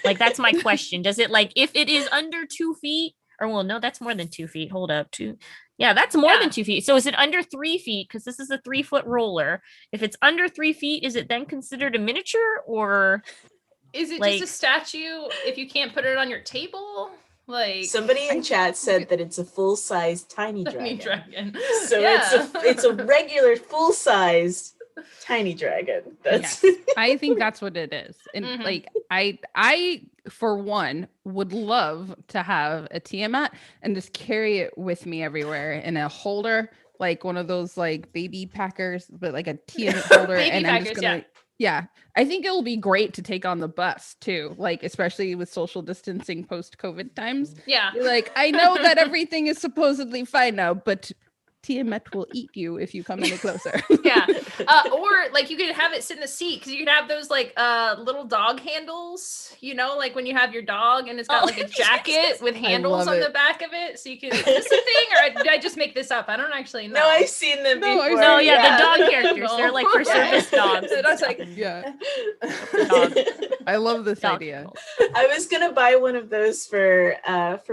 Like that's my question. Does it, like, if it is under 2 feet, or well, no, that's more than 2 feet. Hold up, yeah, that's more than 2 feet. So is it under 3 feet? Because this is a 3-foot roller. If it's under 3 feet, is it then considered a miniature, or is it like, just a statue if you can't put it on your table? Like somebody in chat said that it's a full-size tiny dragon. So yeah. it's a regular full-sized tiny dragon. That's Yes, I think that's what it is. And like I for one would love to have a Tiamat and just carry it with me everywhere in a holder, like one of those like baby packers, but like a Tiamat holder. And I'm just gonna I think it'll be great to take on the bus too, like especially with social distancing post-COVID times. Yeah. You're like, I know that everything is supposedly fine now, but Tiamat will eat you if you come any closer. Yeah. Or like you could have it sit in the seat, because you could have those like little dog handles, you know, like when you have your dog and it's got like a jacket with handles on the back of it. So you can, is this a thing, or did I just make this up? I don't actually know. No, I've seen them before. the dog characters. They're like for service dogs. I was like, I love this idea. I was gonna buy one of those for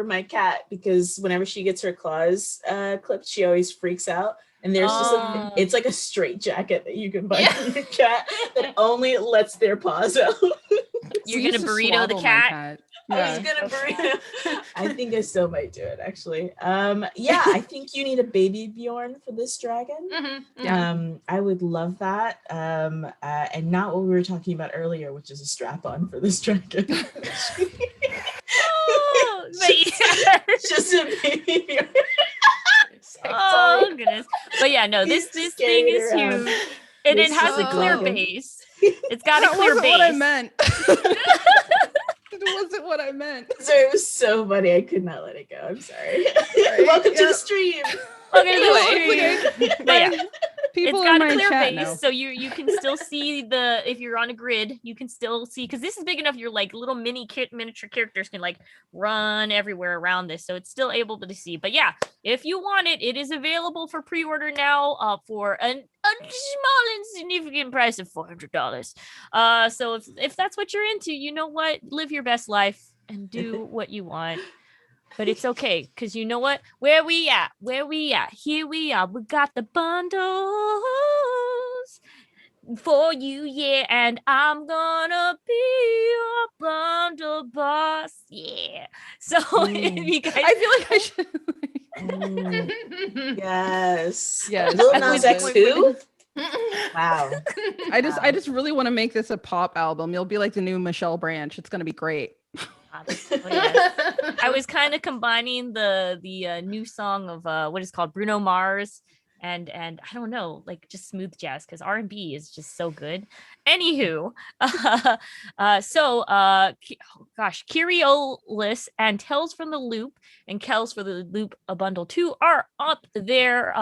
my cat, because whenever she gets her claws clipped, she always freaks out. And there's just it's like a straight jacket that you can buy for your cat that only lets their paws out. You're gonna burrito the cat. I was gonna burrito. I think I still might do it actually. I think you need a baby Bjorn for this dragon. I would love that. And not what we were talking about earlier, which is a strap-on for this dragon. Just a baby Bjorn. Oh goodness. But yeah, no, this thing is huge. And it has a clear base. It's got a clear base. What I meant. It wasn't what I meant. Sorry, it was so funny. I could not let it go. I'm sorry. Welcome to the stream. Welcome to the stream. But yeah, People it's got in a clear my chat base, know. so you can still see if you're on a grid, you can still see, because this is big enough. Your like little miniature characters can like run everywhere around this, so it's still able to see. But yeah, if you want it, it is available for pre-order now for a small insignificant price of $400. So if that's what you're into, you know what, live your best life and do what you want. But it's okay, because you know what? Where we at? Here we are. We got the bundles for you, yeah. And I'm gonna be your bundle boss, yeah. So if you guys, I feel like I should. Yes. Lil Nas X too? Wow. I just really want to make this a pop album. You'll be like the new Michelle Branch. It's gonna be great. I was kind of combining the new song of what is called Bruno Mars and I don't know, like just smooth jazz, because R&B is just so good. Anywho, Curiolus and Tales from the Loop and Kells for the Loop Bundle 2 are up there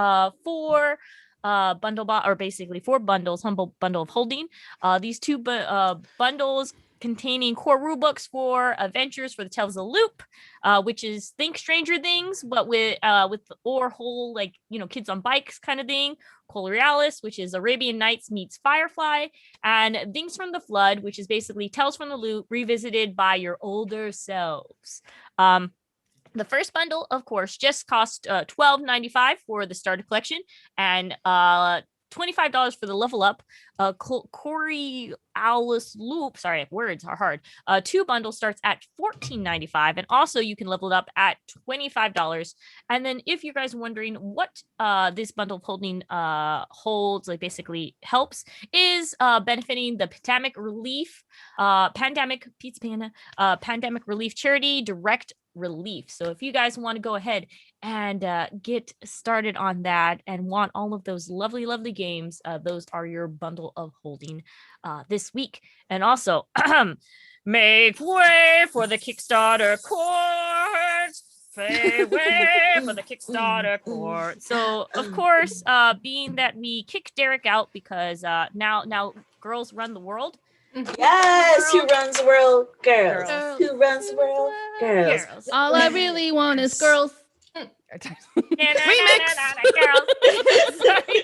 for or basically 4 bundles, humble bundle of holding. These 2 bundles containing core rulebooks for adventures for the Tales of the Loop, which is think Stranger Things, but with or whole, like, you know, kids on bikes kind of thing. Colorialis, which is Arabian Nights meets Firefly, and Things from the Flood, which is basically Tales from the Loop revisited by your older selves. The first bundle, of course, just cost $12.95 for the starter collection, and $25 for the level up. Coriolis Loop, sorry, words are hard. 2 bundle starts at $14.95, and also you can level it up at $25. And then if you guys are wondering what this bundle of holding holds, like basically helps, is benefiting the pandemic relief charity Direct Relief. So if you guys want to go ahead and get started on that and want all of those lovely games, those are your bundle of holding this week. And also make way for the Kickstarter course Pay way for the Kickstarter court. So of course, being that we kicked Derek out because now girls run the world. Yes, who runs the world? Girls. Girls. Who runs the world? Girls. Girls. All I really want is girls. Girls. Sorry.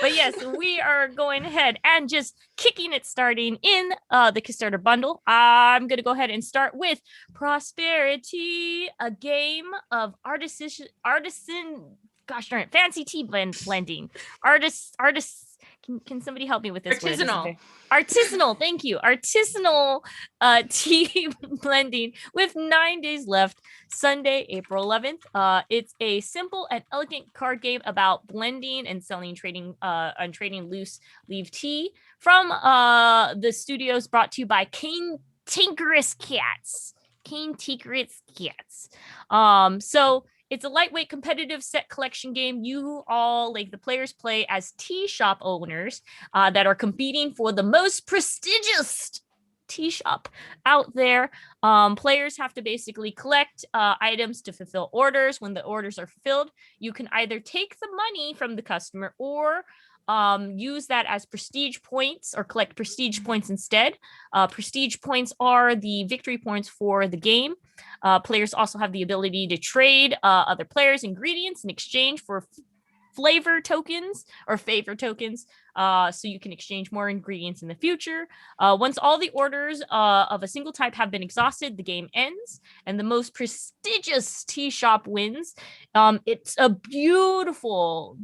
But yes, we are going ahead and just kicking it starting in the Kickstarter bundle. I'm going to go ahead and start with Prosperity, a game of artisan gosh darn it, fancy tea blending. Artists. Can somebody help me with this? Artisanal. Artisanal, thank you. Artisanal tea blending with 9 days left. Sunday, April 11th. It's a simple and elegant card game about blending and trading loose leaf tea from the studios, brought to you by Kane Tinkerous Cats. So it's a lightweight competitive set collection game. You all, like the players, play as tea shop owners that are competing for the most prestigious tea shop out there. Players have to basically collect items to fulfill orders. When the orders are fulfilled, you can either take the money from the customer or use that as prestige points or collect prestige points instead. Prestige points are the victory points for the game. Players also have the ability to trade other players' ingredients in exchange for flavor tokens or favor tokens, so you can exchange more ingredients in the future. Once all the orders of a single type have been exhausted, the game ends and the most prestigious tea shop wins. It's a beautiful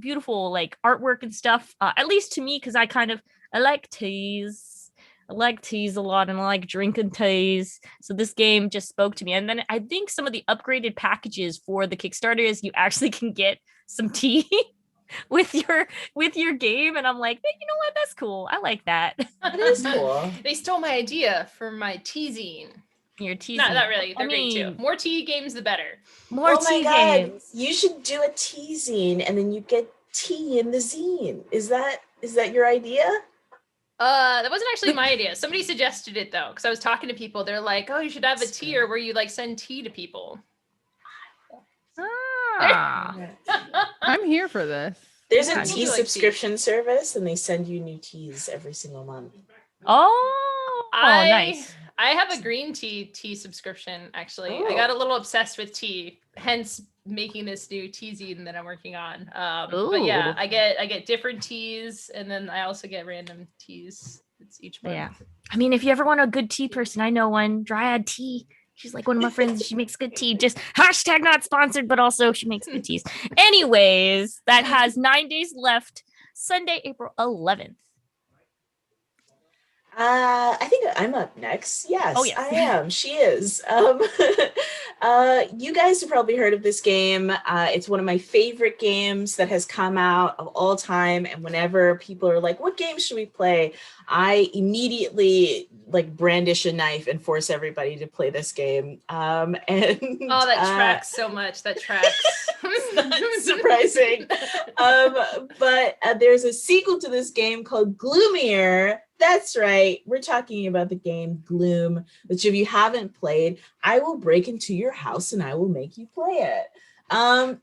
like artwork and stuff, at least to me, because I like teas. I like teas a lot and I like drinking teas. So this game just spoke to me. And then I think some of the upgraded packages for the Kickstarter is you actually can get some tea with your game. And I'm like, hey, you know what? That's cool. I like that. That is cool. They stole my idea for my teasing. Your tea. Not really. They're great too. More tea games, the better. More tea games. You should do a teasing and then you get tea in the zine. Is that your idea? That wasn't actually my idea. Somebody suggested it though, because I was talking to people. They're like, "Oh, you should have a tier where you like send tea to people." I'm here for this. There's a tea subscription service, and they send you new teas every single month. Nice. I have a green tea subscription. Actually, I got a little obsessed with tea, hence making this new tea zine that I'm working on. But yeah, I get different teas, and then I also get random teas. It's each month. Yeah, I mean, if you ever want a good tea person, I know one. Dryad Tea. She's like one of my friends. She makes good tea. Just hashtag not sponsored, but also she makes good teas. Anyways, that has 9 days left. Sunday, April 11th. I think I'm up next. Yes, oh, yes. I am. She is. You guys have probably heard of this game. It's one of my favorite games that has come out of all time. And whenever people are like, what game should we play? I immediately like brandish a knife and force everybody to play this game. And that tracks so much. That tracks. Not surprising. But there's a sequel to this game called Gloomier. That's right. We're talking about the game Gloom, which if you haven't played, I will break into your house and I will make you play it.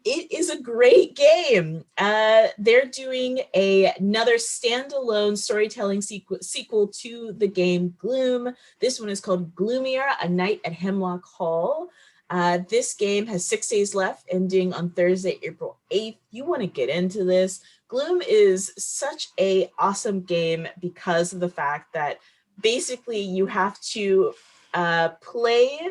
It is a great game. They're doing another standalone storytelling sequel to the game Gloom. This one is called Gloomier, A Night at Hemlock Hall. This game has 6 days left, ending on Thursday, April 8th. You want to get into this. Gloom is such an awesome game because of the fact that basically you have to play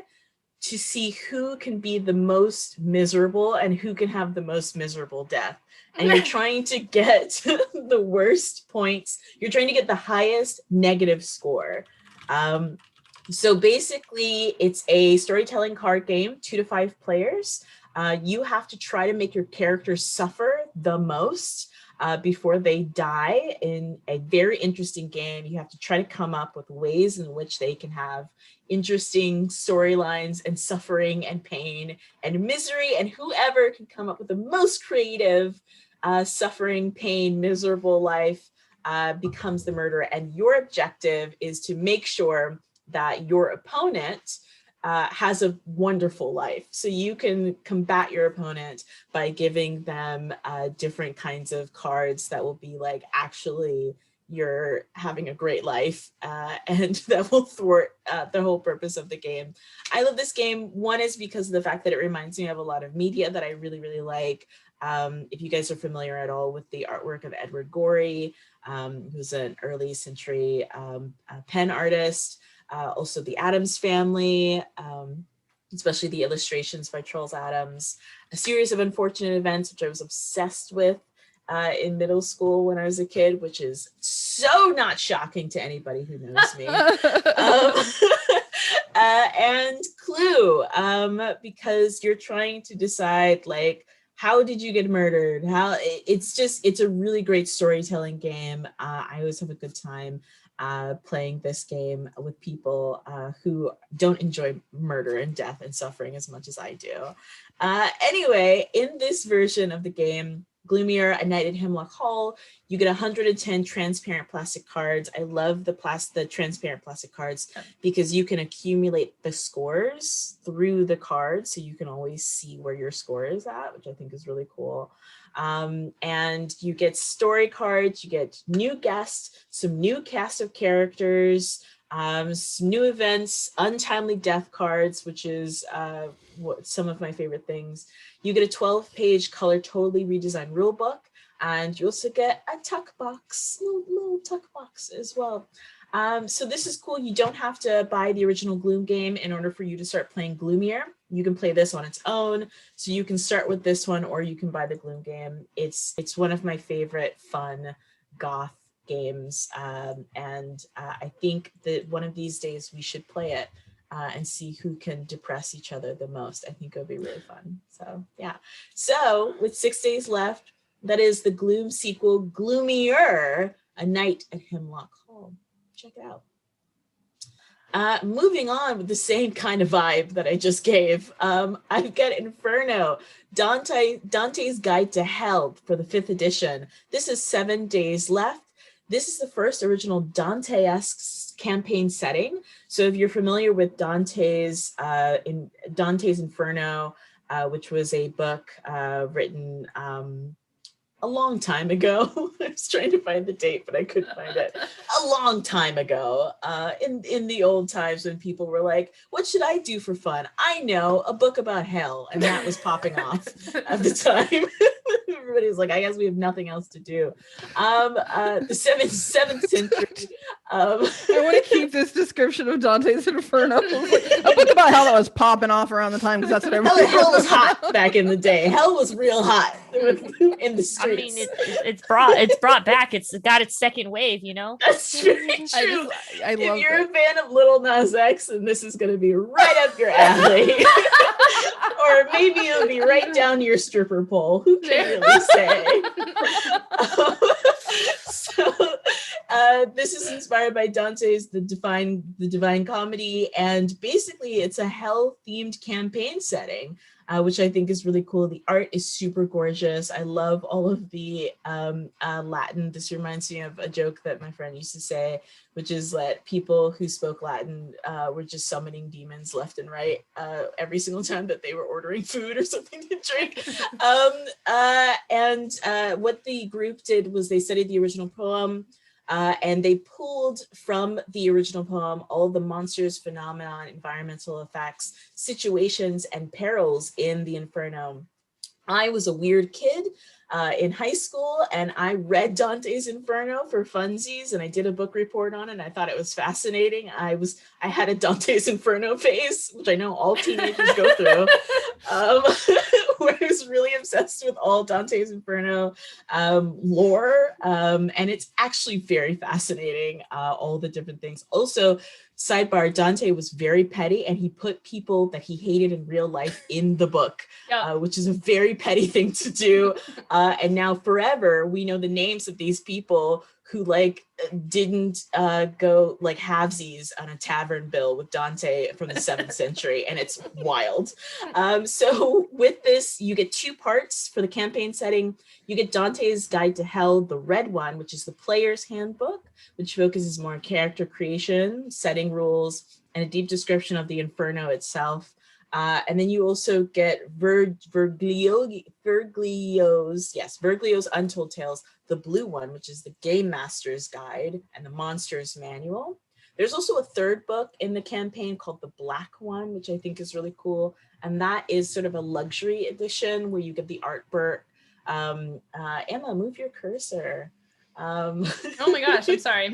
to see who can be the most miserable and who can have the most miserable death. And you're trying to get the worst points. You're trying to get the highest negative score. So basically, it's a storytelling card game, 2 to 5 players. You have to try to make your characters suffer the most before they die in a very interesting game. You have to try to come up with ways in which they can have interesting storylines and suffering and pain and misery, and whoever can come up with the most creative suffering, pain, miserable life becomes the murderer. And your objective is to make sure that your opponent has a wonderful life. So you can combat your opponent by giving them different kinds of cards that will be like, actually, you're having a great life, and that will thwart the whole purpose of the game. I love this game. One is because of the fact that it reminds me of a lot of media that I really, really like. If you guys are familiar at all with the artwork of Edward Gorey, who's an early century pen artist, also the Addams Family, especially the illustrations by Charles Addams, a series of unfortunate events, which I was obsessed with in middle school when I was a kid, which is so not shocking to anybody who knows me. And Clue, because you're trying to decide, like, how did you get murdered? It's a really great storytelling game. I always have a good time playing this game with people who don't enjoy murder and death and suffering as much as I do. Anyway, in this version of the game, Gloomier, A Night at Hemlock Hall, you get 110 transparent plastic cards. I love the transparent plastic cards because you can accumulate the scores through the cards, so you can always see where your score is at, which I think is really cool. And you get story cards, you get new guests, some new cast of characters, some new events, untimely death cards, which is some of my favorite things. You get a 12-page color totally redesigned rule book, and you also get a tuck box, little tuck box as well. So this is cool. You don't have to buy the original Gloom game in order for you to start playing Gloomier. You can play this on its own. So you can start with this one, or you can buy the Gloom game. It's one of my favorite fun goth games. And I think that one of these days we should play it and see who can depress each other the most. I think it'll be really fun. So yeah. So with 6 days left, that is the Gloom sequel, Gloomier, A Night at Hemlock Hall. Check it out. Moving on with the same kind of vibe that I just gave, I've got Inferno, Dante's Guide to Hell for the 5th edition. This is 7 days left. This is the first original Dante-esque campaign setting. So if you're familiar with Dante's Inferno, which was a book written a long time ago. I was trying to find the date, but I couldn't find it. A long time ago, in the old times when people were like, what should I do for fun? I know, a book about hell. And that was popping off at the time. Everybody's like, I guess we have nothing else to do. The 7th century. I want to keep this description of Dante's Inferno. A book about hell that was popping off around the time, because that's what everybody hell was hot back in the day. Hell was real hot in the streets. I mean, it's brought back. It's got its second wave, you know? That's very true. I love if you're a fan of Lil Nas X, then this is going to be right up your alley. Or maybe it'll be right down your stripper pole. Who can really say? This is inspired by Dante's The Divine Comedy, and basically it's a hell-themed campaign setting, which I think is really cool. The art is super gorgeous. I love all of the Latin. This reminds me of a joke that my friend used to say, which is that people who spoke Latin were just summoning demons left and right every single time that they were ordering food or something to drink. And what the group did was they studied the original poem, and they pulled from the original poem all the monsters, phenomenon, environmental effects, situations, and perils in the Inferno. I was a weird kid in high school, and I read Dante's Inferno for funsies, and I did a book report on it, and I thought it was fascinating. I had a Dante's Inferno phase, which I know all teenagers go through, where I was really obsessed with all Dante's Inferno lore, and it's actually very fascinating, all the different things. Also, sidebar, Dante was very petty, and he put people that he hated in real life in the book, which is a very petty thing to do. And now forever, we know the names of these people who didn't go like halvesies on a tavern bill with Dante from the 7th century, and it's wild. So with this, you get 2 parts for the campaign setting. You get Dante's Guide to Hell, the red one, which is the player's handbook, which focuses more on character creation, setting rules, and a deep description of the Inferno itself. And then you also get Verglio's Untold Tales, the blue one, which is the Game Master's Guide and the Monster's Manual. There's also a third book in the campaign called the Black One, which I think is really cool. And that is sort of a luxury edition where you get the art book. Emma, move your cursor. Oh my gosh, I'm sorry.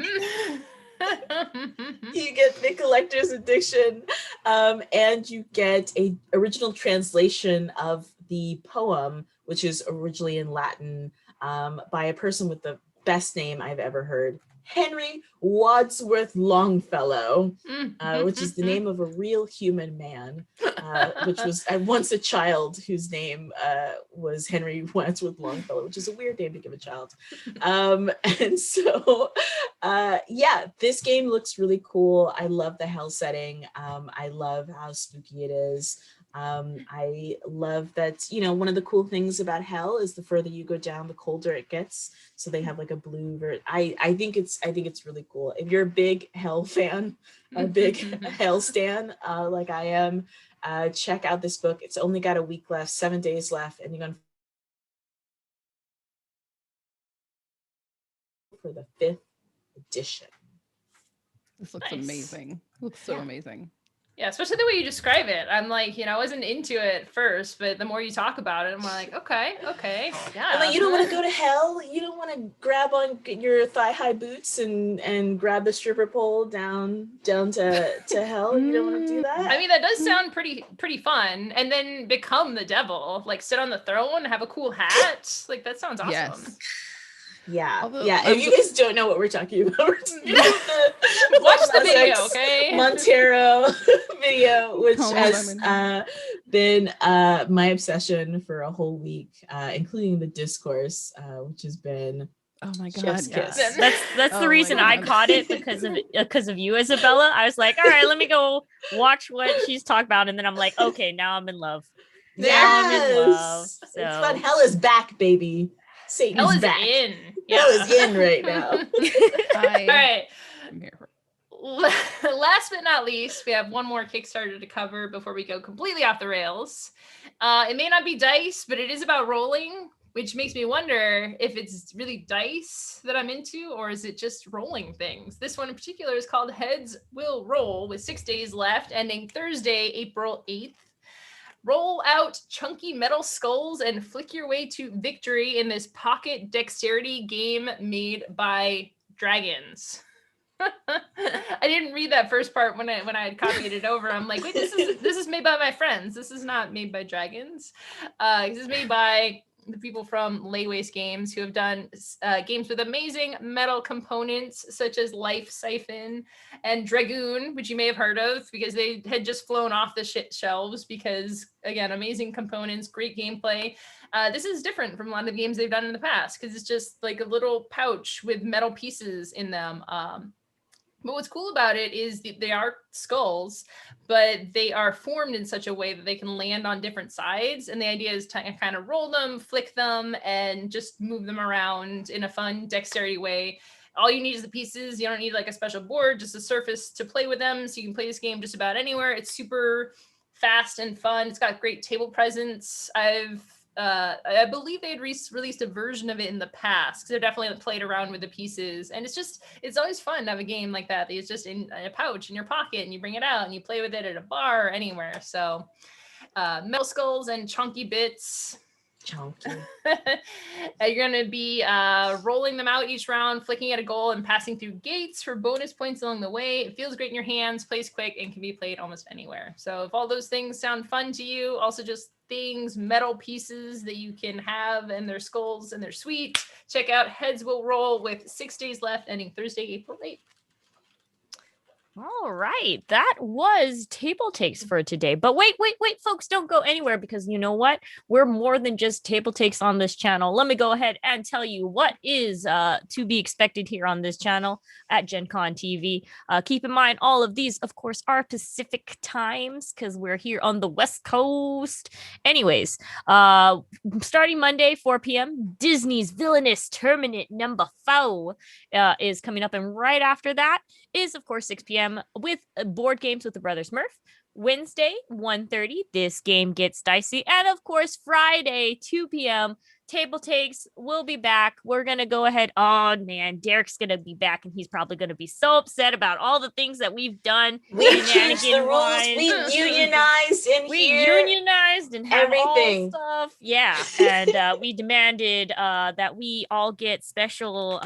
You get the collector's edition, and you get a original translation of the poem, which is originally in Latin, by a person with the best name I've ever heard, Henry Wadsworth Longfellow, which is the name of a real human man, which was once a child whose name was Henry Wadsworth Longfellow, which is a weird name to give a child. And so, yeah, this game looks really cool. I love the hell setting. I love how spooky it is. I love that, you know, one of the cool things about hell is the further you go down, the colder it gets. So they have like a blue I think it's really cool. If you're a big hell fan, a big hell stan, like I am, check out this book. It's only got a week left, 7 days left, and you're going for the 5th edition. This looks Nice. amazing. Looks so amazing. Yeah, especially the way you describe it. I'm like, you know, I wasn't into it first, but the more you talk about it, I'm like, okay, yeah. And like, you don't want to go to hell. You don't want to grab on your thigh-high boots and grab the stripper pole down to hell. You don't want to do that. I mean, that does sound pretty fun. And then become the devil, like sit on the throne, have a cool hat. Like that sounds awesome. Yes. Yeah. Although, yeah. If you guys don't know what we're talking about, Watch the video, okay? Montero video, which Oh, has been my obsession for a whole week, including the discourse, which has been oh my god. chef's Yes. kiss. That's Oh the my reason I God. caught it because of you, Isabella. I was like, all right, let me go watch what she's talking about, and then I'm like, okay, now I'm in love. Now I'm in love. Yes. So It's fun. Hell is back, baby. Satan's Hell is back. in. Yeah. Hell is in right now. All right. I'm here for Last but not least, we have one more Kickstarter to cover before we go completely off the rails. It may not be dice, but it is about rolling, which makes me wonder if it's really dice that I'm into, or is it just rolling things? This one in particular is called Heads Will Roll, with 6 days left, ending Thursday, April 8th. Roll out chunky metal skulls and flick your way to victory in this pocket dexterity game made by dragons. I didn't read that first part when I had copied it over. I'm like, wait, this is made by my friends. This is not made by dragons. This is made by the people from Lay Waste Games, who have done games with amazing metal components such as Life Siphon and Dragoon, which you may have heard of because they had just flown off the shelves because, again, amazing components, great gameplay. This is different from a lot of the games they've done in the past because it's just like a little pouch with metal pieces in them. But what's cool about it is they are skulls, but they are formed in such a way that they can land on different sides. And the idea is to kind of roll them, flick them, and just move them around in a fun dexterity way. All you need is the pieces. You don't need like a special board, just a surface to play with them. So you can play this game just about anywhere. It's super fast and fun. It's got great table presence. I believe they had released a version of it in the past because they've definitely played around with the pieces, and it's always fun to have a game like that that's just in a pouch in your pocket and you bring it out and you play with it at a bar or anywhere. So metal skulls and chunky bits. Chunky. You're going to be rolling them out each round, flicking at a goal, and passing through gates for bonus points along the way. It feels great in your hands, plays quick, and can be played almost anywhere. So if all those things sound fun to you, also just things, metal pieces that you can have, and their skulls, and they're sweet, check out Heads Will Roll with 6 days left, ending Thursday, April 8th. All right, that was table takes for today. But wait, folks, don't go anywhere because you know what? We're more than just table takes on this channel. Let me go ahead and tell you what is to be expected here on this channel at Gen Con TV. Keep in mind, all of these, of course, are Pacific times because we're here on the West Coast. Anyways, starting Monday, 4 p.m., Disney's Villainous Tournament number 4 is coming up, and right after that is, of course, 6 p.m. with board games with the Brothers Murph. Wednesday, 1:30, this game gets dicey. And of course, Friday, 2 p.m., Table Takes will be back. We're going to go ahead. Oh, man, Derek's going to be back, and he's probably going to be so upset about all the things that we've done. We changed the rules. We unionized in here. We unionized and have everything. All stuff. Yeah. And we demanded that we all get special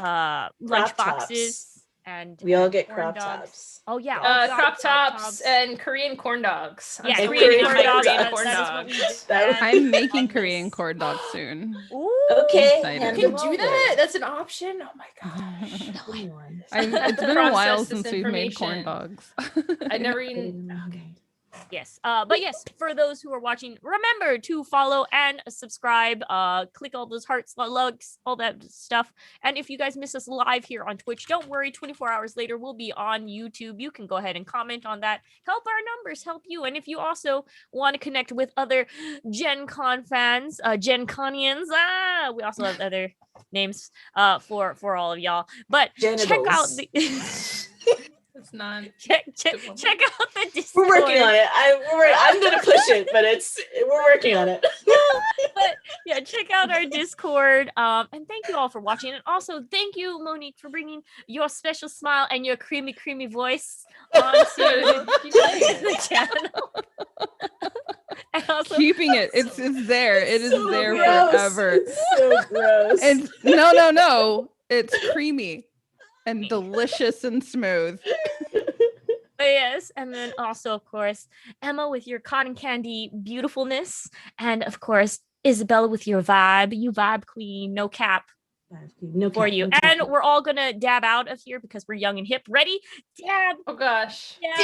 lunch boxes. And we all get corn crop dogs. tops. Oh yeah, crop tops and Korean corn dogs. Yeah, Korean corn dogs. corn dogs. I'm making Korean corn dogs soon. Ooh, Okay, you can do that. That's an option. Oh my gosh. It's been a while since we've made corn dogs. I never even. Okay. Yes. But yes, for those who are watching, remember to follow and subscribe. Click all those hearts, likes, all that stuff. And if you guys miss us live here on Twitch, don't worry. 24 hours later, we'll be on YouTube. You can go ahead and comment on that. Help our numbers, help you. And if you also want to connect with other Gen Con fans, Gen Conians, we also have other names for all of y'all. But Genitals. check out the. It's not. Check out the Discord. We're working on it. I'm gonna push it, but we're working on it. But yeah, check out our Discord. And thank you all for watching. And also thank you, Monique, for bringing your special smile and your creamy voice onto the channel. And also, keeping it. It's there. It is so there gross. forever. It's so gross. And no. It's creamy and delicious and smooth. Yes, and then also, of course, Emma with your cotton candy beautifulness, and of course, Isabella with your vibe. You vibe queen, no cap. No for cap, you. no cap. And we're all gonna dab out of here because we're young and hip. Ready? Dab. Oh gosh. Dab.